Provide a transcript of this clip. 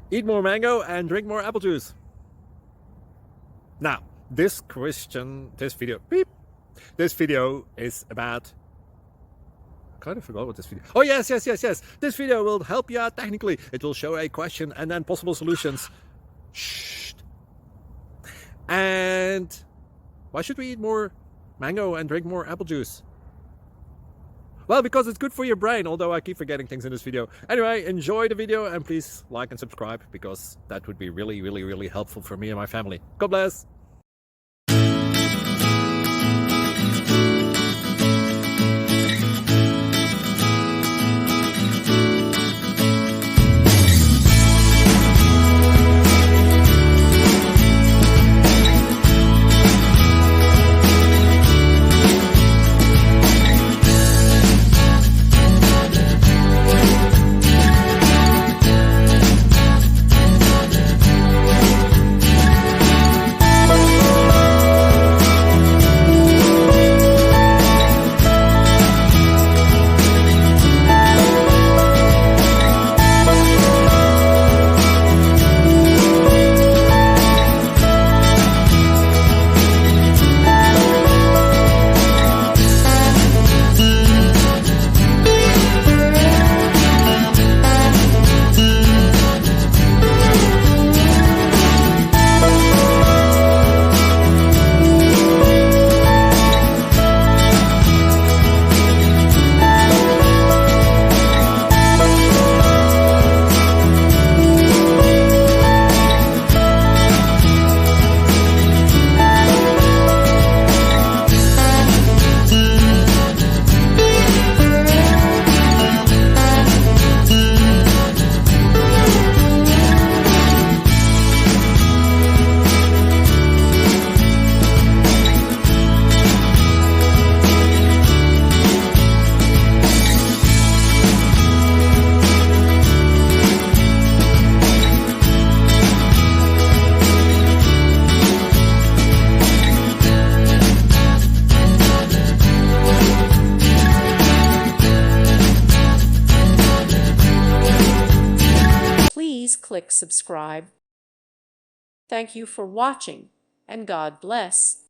Eat more mango and drink more apple juice. Now, this video is about, I kind of forgot what this video. Oh, yes. This video will help you out technically. It will show a question and then possible solutions. Shh. And why should we eat more mango and drink more apple juice? Well, because it's good for your brain, although I keep forgetting things in this video. Anyway, enjoy the video and please like and subscribe, because that would be really helpful for me and my family. God bless! Please click subscribe. Thank you for watching, and God bless.